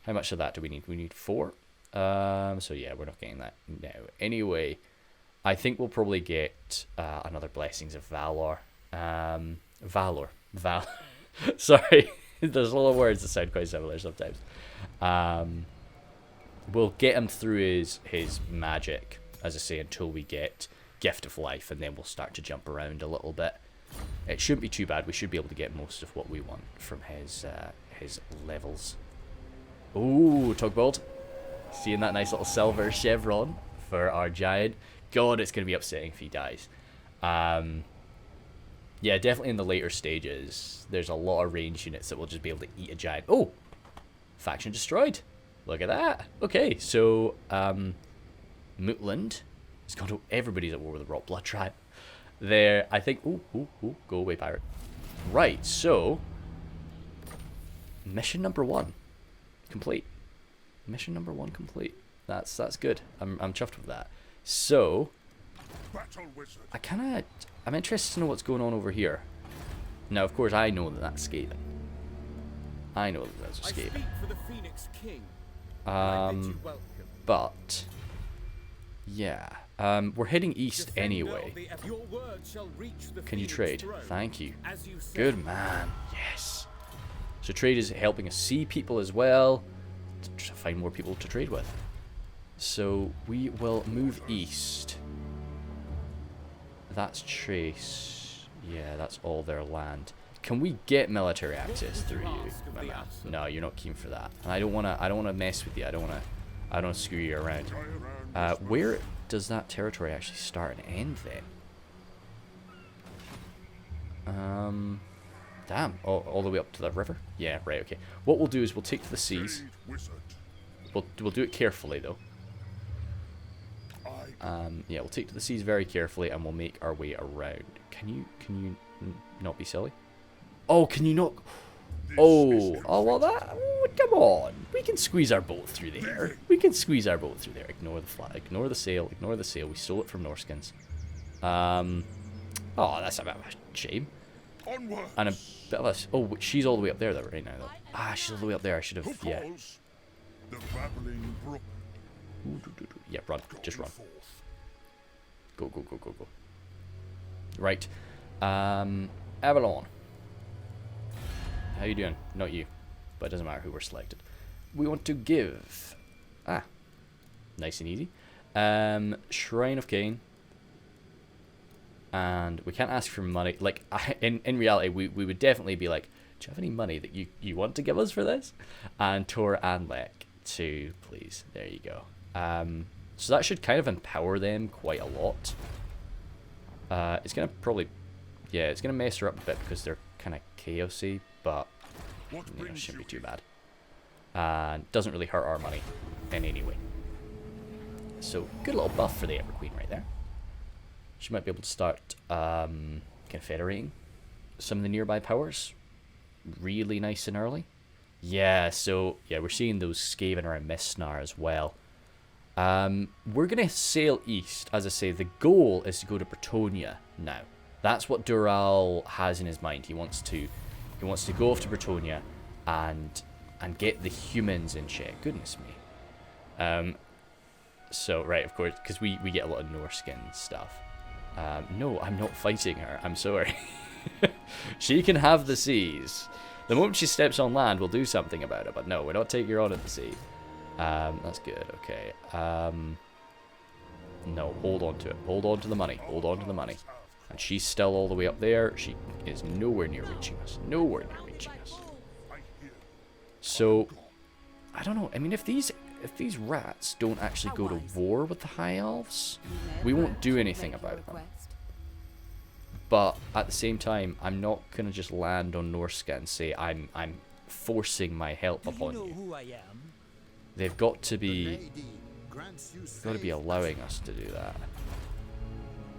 how much of that do we need? We need 4. So yeah, we're not getting that now. Anyway, I think we'll probably get another Blessings of Valor. Valor. Sorry, there's a lot of words that sound quite similar sometimes. we'll get him through his magic, as I say, until we get Gift of Life, and then we'll start to jump around a little bit. It shouldn't be too bad. We should be able to get most of what we want from his levels. Ooh, Tugbold. Seeing that nice little silver chevron for our giant. God, it's going to be upsetting if he dies. Yeah, definitely in the later stages, there's a lot of range units that will just be able to eat a giant. Oh! Faction destroyed. Look at that. Okay, so, Mootland has gone to... Everybody's at war with the Rot Blood tribe. There, I think... Ooh, go away, pirate. Right, so... Mission number 1. Complete. Mission number 1 complete. That's good. I'm chuffed with that. So... Battle wizard. I'm interested to know what's going on over here. Now, of course, I know that that's Skaven. I know that that's a Skaven. I speak for the Phoenix King. I bid you welcome. But... Yeah. We're heading east Just then anyway. know your word shall reach the Can you Phoenix trade? throne, Thank you. as you said. Good man. Yes. So trade is helping us see people as well. To find more people to trade with. So we will move east. That's Trace. Yeah, that's all their land. Can we get military access through you, my man? No, you're not keen for that. And I don't wanna mess with you. I don't wanna screw you around. Where does that territory actually start and end then? Damn, all the way up to the river? Yeah, right, okay. What we'll do is we'll take to the seas. Trade wizard. We'll do it carefully though. I Yeah, we'll take to the seas very carefully and we'll make our way around. Can you not be silly? Oh, can you not? Oh, well that, come on. We can squeeze our boat through there. We can squeeze our boat through there. Ignore the flag, ignore the sail, ignore the sail. We stole it from Norskins. Oh, that's a bit of a shame. onward. And a bit of a, oh, she's all the way up there though, right now though. Ah, she's all the way up there. I should Who have, yeah. falls? The babbling brook. Yeah, run, just run. Forth. Go. Right. Avalon. How you doing? Not you. But it doesn't matter who we're selected. We want to give... Ah. Nice and easy. Shrine of Kane. And we can't ask for money. Like, in reality, we would definitely be like, do you have any money that you want to give us for this? And Tor and Lek, too, please. There you go. So that should kind of empower them quite a lot. It's going to probably... Yeah, it's going to mess her up a bit because they're kind of chaosy, but What you know, brings shouldn't be you too bad. Doesn't really hurt our money in any way. So, good little buff for the Ever Queen right there. She might be able to start confederating some of the nearby powers. Really nice and early. Yeah, so, yeah, we're seeing those Skaven around Mistnar as well. We're going to sail east. As I say, the goal is to go to Bretonia now. That's what Dural has in his mind. He wants to go off to Bretonia and get the humans in check. Goodness me. So, right, of course, because we get a lot of Norskin stuff. No, I'm not fighting her. I'm sorry. She can have the seas. The moment she steps on land, we'll do something about it. But no, we're not taking her on at the sea. That's good. Okay. No, hold on to it. Hold on to the money. Hold on to the money. And she's still all the way up there. She is nowhere near reaching us. Nowhere near reaching us. So, I don't know. I mean, if these rats don't actually go to war with the High Elves, we won't do anything about them. But at the same time, I'm not gonna just land on Norska and say I'm forcing my help upon you. Who I am? They've got to be allowing us to do that,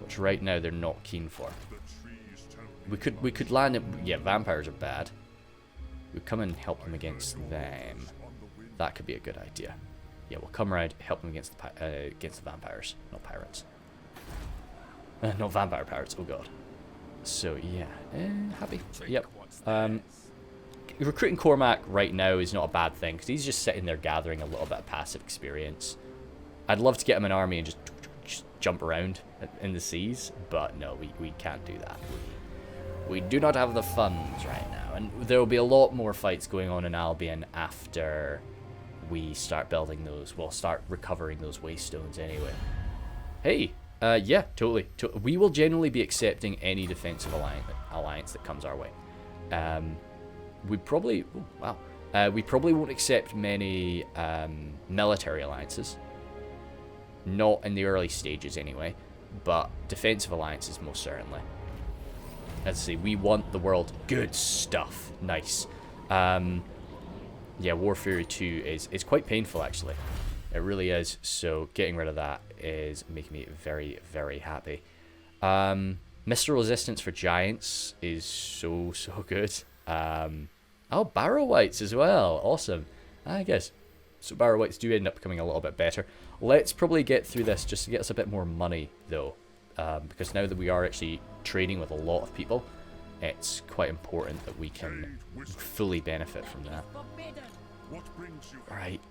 which right now they're not keen for. We could land it. Yeah, vampires are bad. We come and help them against them. That could be a good idea. Yeah, we'll come around, help them against the vampires, not pirates. Not vampire pirates. Oh god. So yeah, happy. Yep. Recruiting Cormac right now is not a bad thing because he's just sitting there gathering a little bit of passive experience. I'd love to get him an army and just jump around in the seas, but no, we can't do that. We do not have the funds right now, and there will be a lot more fights going on in Albion after we start building those. We'll start recovering those waste stones anyway. Hey, yeah, totally. We will generally be accepting any defensive alliance that comes our way. We probably, oh, wow. We probably won't accept many military alliances. Not in the early stages anyway, but defensive alliances most certainly. Let's see, we want the world. Good stuff. Nice. Yeah, War Fury 2 is quite painful actually. It really is. So getting rid of that is making me very, very happy. Mr. Resistance for Giants is so good. Oh, Barrow Whites as well. Awesome. I guess. So Barrow Whites do end up becoming a little bit better. Let's probably get through this just to get us a bit more money though. Because now that we are actually trading with a lot of people, it's quite important that we can fully benefit from that. What brings you? Alright.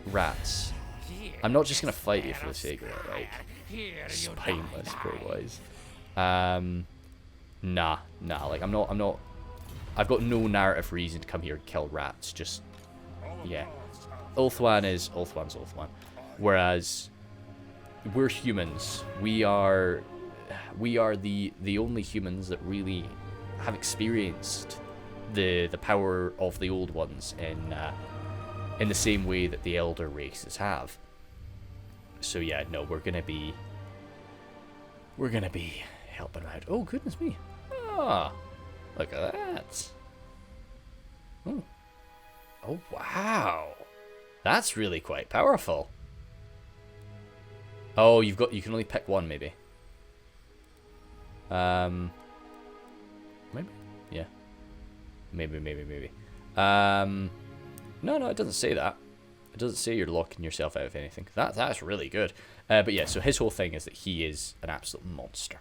Rats. I'm not just gonna fight you for the sake of it, like spineless poor boys. Nah, like I'm not I've got no narrative reason to come here and kill rats, just yeah. Ulthuan. Whereas we're humans. We are the only humans that really have experienced the power of the old ones in the same way that the elder races have. So yeah, no, we're gonna be helping out. Oh goodness me! Ah, look at that. Oh wow, that's really quite powerful. Oh, you can only pick one maybe. Maybe? Yeah. Maybe. No, it doesn't say that. It doesn't say you're locking yourself out of anything. That's really good. But yeah, so his whole thing is that he is an absolute monster.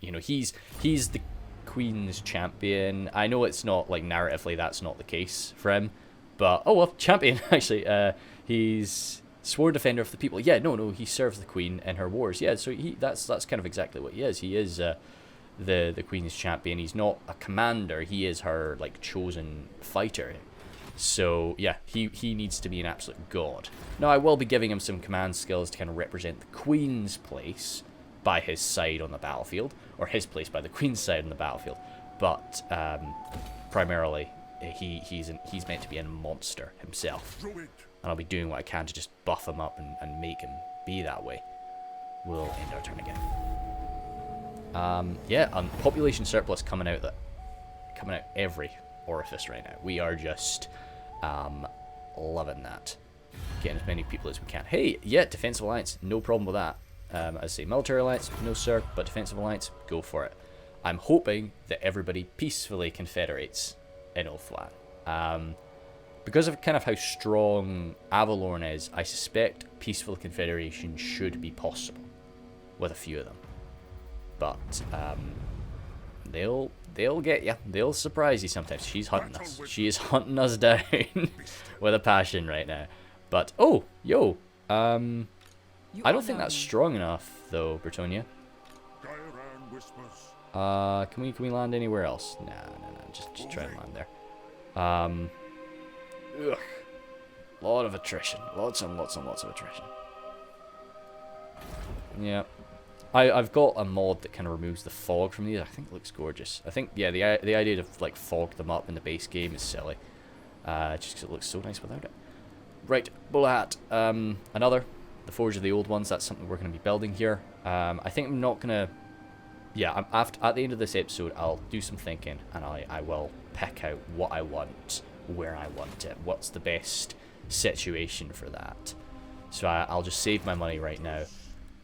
You know, he's the Queen's champion. I know it's not, like, narratively that's not the case for him. But, oh well, champion, actually. He's sworn defender of the people. Yeah, no, he serves the Queen in her wars. Yeah, so that's kind of exactly what he is. He is the Queen's champion. He's not a commander. He is her, like, chosen fighter. So yeah, he needs to be an absolute god. Now I will be giving him some command skills to kind of represent the Queen's place by his side on the battlefield, or his place by the Queen's side on the battlefield. But primarily, he's meant to be a monster himself, and I'll be doing what I can to just buff him up and make him be that way. We'll end our turn again. Yeah, population surplus coming out every orifice right now. We are just loving that, getting as many people as we can. Hey, yeah, defensive alliance, no problem with that. I say military alliance, no sir, but defensive alliance, go for it. I'm hoping that everybody peacefully confederates in Ulthuan. Because of kind of how strong Avalorn is, I suspect peaceful confederation should be possible with a few of them. But they'll get you. They'll surprise you sometimes. She's hunting us. She is hunting us down with a passion right now. But oh, yo, I don't think that's strong enough though, Bretonia. Can we land anywhere else? No. Just try and land there. Ugh. Lot of attrition. Lots and lots of attrition. Yeah. I've got a mod that kind of removes the fog from these. I think it looks gorgeous. I think, yeah, the idea to like fog them up in the base game is silly. Just because it looks so nice without it. Right, Bull Hat. Another. The Forge of the Old Ones. That's something we're going to be building here. I think I'm not going to... Yeah, at the end of this episode, I'll do some thinking. And I will pick out what I want, where I want it. What's the best situation for that. So I'll just save my money right now.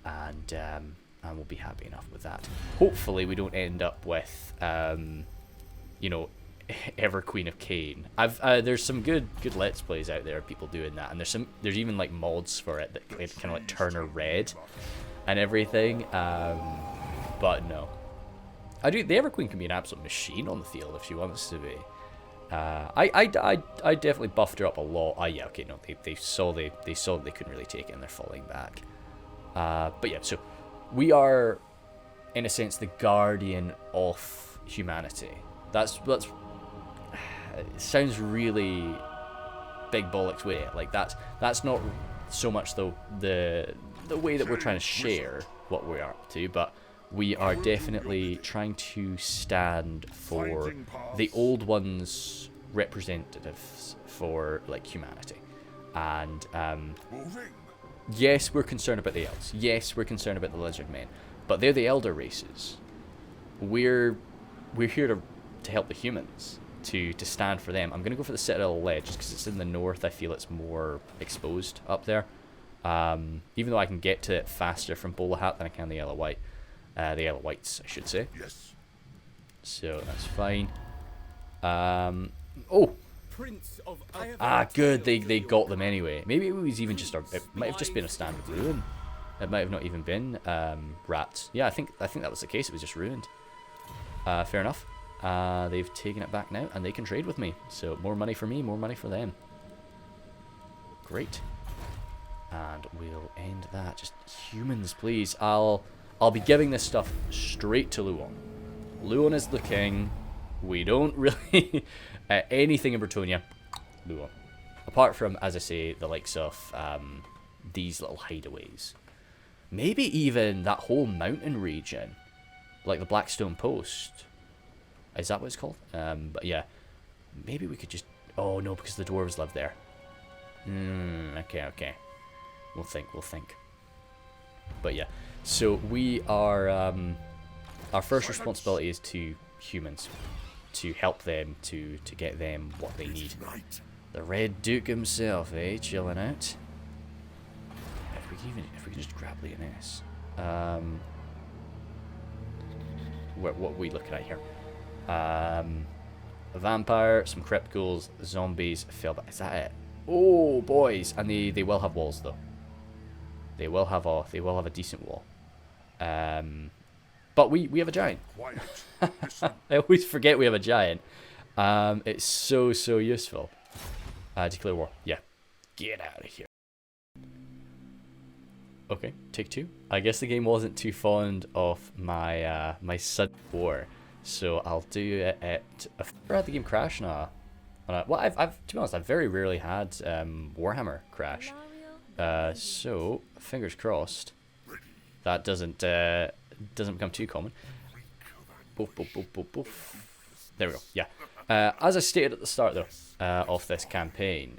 And we'll be happy enough with that. Hopefully we don't end up with, you know, Ever Queen of Kane. There's some good Let's Plays out there, people doing that, and there's even like mods for it that kind of like turn her red and everything. But no, the Ever Queen can be an absolute machine on the field if she wants to be. I definitely buffed her up a lot. Yeah, okay, no, they saw they couldn't really take it and they're falling back. But yeah, so we are, in a sense, the guardian of humanity. That's it sounds really big bollocks way. Like that's not so much the way that we're trying to share what we are up to, but we are definitely trying to stand for the old ones' representatives for like humanity. And yes, we're concerned about the elves. Yes, we're concerned about the lizard men, but they're the elder races. We're here to help the humans, to stand for them. I'm gonna go for the Citadel Ledge just because it's in the north. I feel it's more exposed up there. Even though I can get to it faster from Bowler Hat than I can the Yellow White. The Yellow Whites, I should say. Yes. So that's fine. Oh. Prince of Good. They got them anyway. Maybe it was even just it might have just been a standard ruin. It might have not even been rats. Yeah, I think that was the case. It was just ruined. Fair enough. They've taken it back now, and they can trade with me. So more money for me, more money for them. Great. And we'll end that. Just humans, please. I'll be giving this stuff straight to Luon. Luon is the king. We don't really anything in Bretonia. Luon. Apart from, as I say, the likes of these little hideaways. Maybe even that whole mountain region, like the Blackstone Post. Is that what it's called? But yeah, maybe we could just. Oh no, because the dwarves live there. Okay. We'll think. But yeah, so we are. Our first responsibility is to humans, to help them, to get them what they need. The Red Duke himself, chilling out. If we can just grab Leoness. What are we looking at here? A vampire, some crypt ghouls, zombies, fell. Is that it? Oh boys, and they will have walls though. They will have a decent wall. But we have a giant. I always forget we have a giant. It's so useful. Declare war. Yeah. Get out of here. Okay, take two. I guess the game wasn't too fond of my my sudden war, so I'll do it at. I've never had the game crash now. Well, I've to be honest, I've very rarely had Warhammer crash. So fingers crossed that doesn't become too common. Boof. There we go. Yeah. As I stated at the start though of this campaign,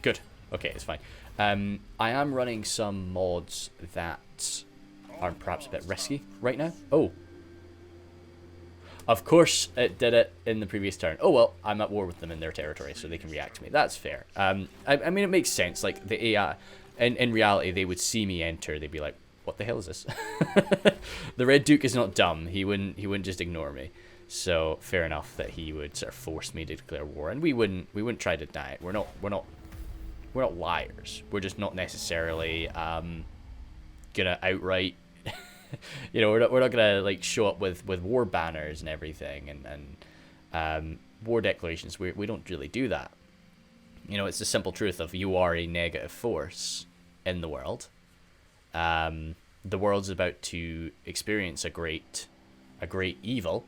good. Okay, it's fine. I am running some mods that are perhaps a bit risky right now. Oh. Of course it did it in the previous turn. Oh well, I'm at war with them in their territory, so they can react to me. That's fair. I mean, it makes sense. Like, the AI, in reality, they would see me enter. They'd be like, what the hell is this? The Red Duke is not dumb. He wouldn't just ignore me. So, fair enough that he would sort of force me to declare war. And we wouldn't try to deny it. We're not liars. We're just not necessarily gonna outright we're not gonna like show up with war banners and everything and war declarations. We don't really do that. It's the simple truth of you are a negative force in the world. The world's about to experience a great evil.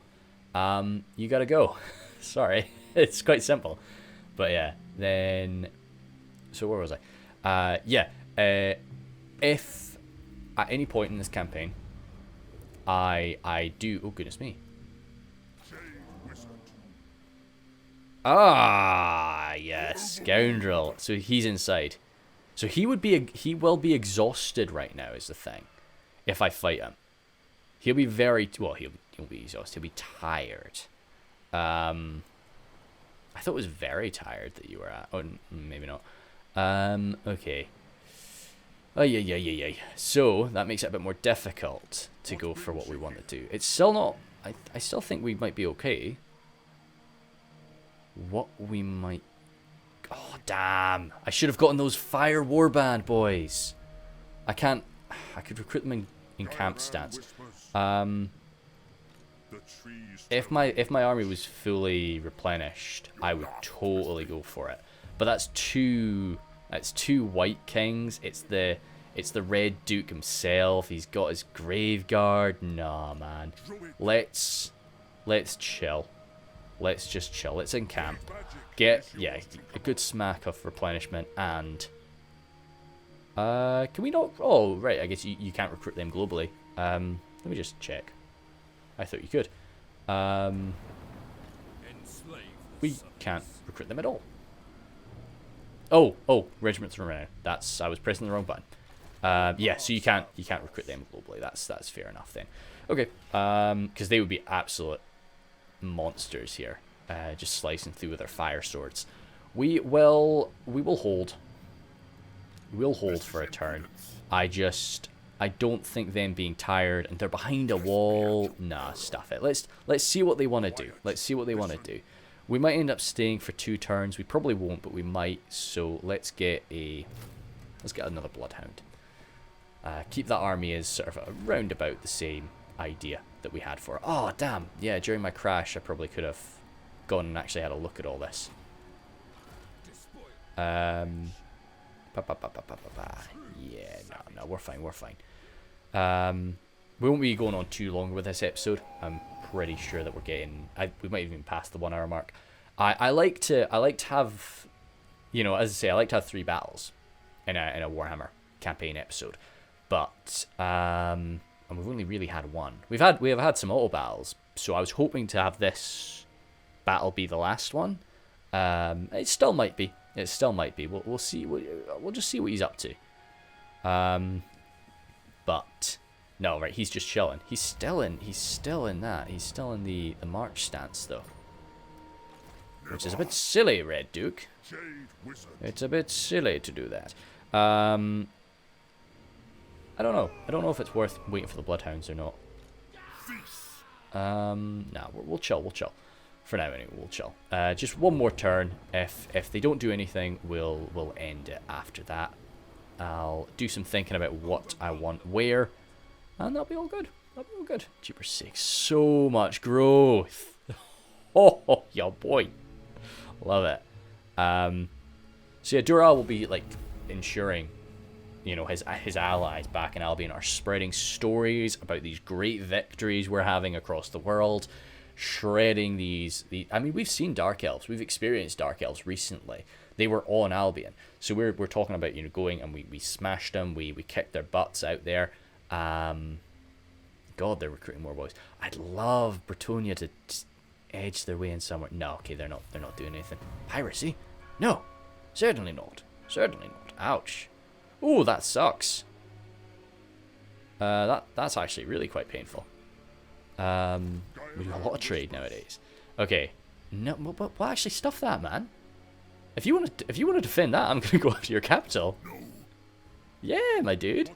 You gotta go. Sorry, it's quite simple. But yeah, then. So where was I? If at any point in this campaign I do. Oh goodness me. Yes, scoundrel. So he's inside. So he will be exhausted right now is the thing. If I fight him, he'll be he'll be exhausted. He'll be tired. I thought it was very tired that you were at. Oh, maybe not. Okay. Oh, yeah. So, that makes it a bit more difficult to go for what we want to do. It's still not. I still think we might be okay. What we might. Oh, damn. I should have gotten those fire warband boys. I can't. I could recruit them in camp stats. If my army was fully replenished, I would totally go for it. But that's two white kings. It's the Red Duke himself. He's got his grave guard. Nah, man. Let's chill. Let's just chill. Let's encamp. Get, yeah, a good smack of replenishment and... can we not... Oh, right, I guess you can't recruit them globally. Let me just check. I thought you could. We can't recruit them at all. Oh, regiments from around. I was pressing the wrong button. Yeah, so you can't recruit them globally. That's fair enough then. Okay, because they would be absolute monsters here, just slicing through with their fire swords. We will hold. We'll hold for a turn. I don't think them being tired and they're behind a wall. Nah, stuff it. Let's see what they want to do. Let's see what they want to do. We might end up staying for 2 turns. We probably won't, but we might. So let's get another bloodhound. Keep that army as sort of around about the same idea that we had for it. Oh, damn. Yeah, during my crash, I probably could have gone and actually had a look at all this. Yeah, no, we're fine. We won't be going on too long with this episode. I'm pretty sure that we're getting... we might even pass the 1 hour mark. I like to have... You know, as I say, I like to have 3 battles in a Warhammer campaign episode. But... and we've only really had 1. We have had some auto battles, so I was hoping to have this battle be the last one. It still might be. We'll see. We'll just see what he's up to. But no, right? He's just chilling. He's still in that. He's still in the march stance though, which is a bit silly, Red Duke. It's a bit silly to do that. I don't know. I don't know if it's worth waiting for the bloodhounds or not. Nah, we'll chill. For now, anyway, we'll chill. Just 1 more turn. If they don't do anything, we'll end it after that. I'll do some thinking about what I want where, and that'll be all good. Jeepers sakes, so much growth. Oh, yo boy, love it. So yeah, Dural will be like ensuring, you know, his allies back in Albion are spreading stories about these great victories we're having across the world. Shredding I mean, we've seen Dark Elves. We've experienced Dark Elves recently. They were on Albion. So we're talking about, you know, going and we smashed them. We kicked their butts out there. God, they're recruiting more boys. I'd love Bretonia to edge their way in somewhere. No, okay, they're not doing anything. Piracy? No. Certainly not. Ouch. Ooh, that sucks. That's actually really quite painful. We do a lot of trade nowadays. Okay. No, but actually stuff that, man. If you want to defend that, I'm gonna go after your capital. Yeah, my dude.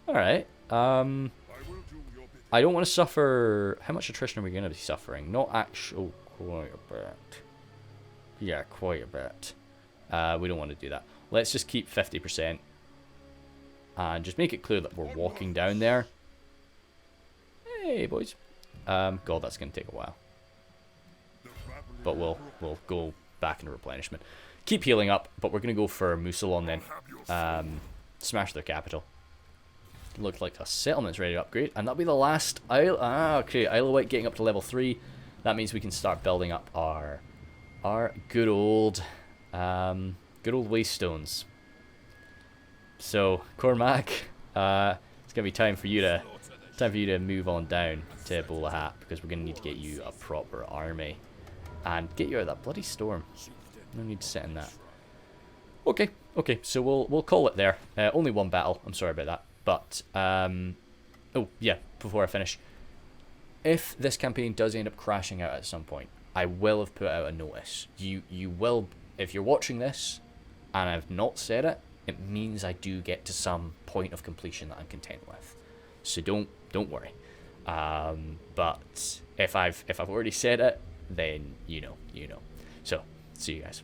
All right. I don't want to suffer. How much attrition are we gonna be suffering? Not actual. Quite a bit. Yeah, quite a bit. We don't want to do that. Let's just keep 50%, and just make it clear that we're walking down there. Hey, boys. God, that's going to take a while. But we'll go back into replenishment. Keep healing up, but we're going to go for Musalon then. Smash their capital. Looks like a settlement's ready to upgrade, and that'll be the last Isle. Okay, Isle of Wight getting up to level 3. That means we can start building up our good old Waystones. So, Cormac, it's going to be time for you to move on down to Ebola Hat, because we're going to need to get you a proper army and get you out of that bloody storm. No need to sit in that. Okay, so we'll call it there. Only 1 battle. I'm sorry about that. But oh yeah, before I finish, if this campaign does end up crashing out at some point, I will have put out a notice. You will, if you're watching this and I've not said it, it means I do get to some point of completion that I'm content with. So don't worry. But if I've already said it, then you know. So see you guys.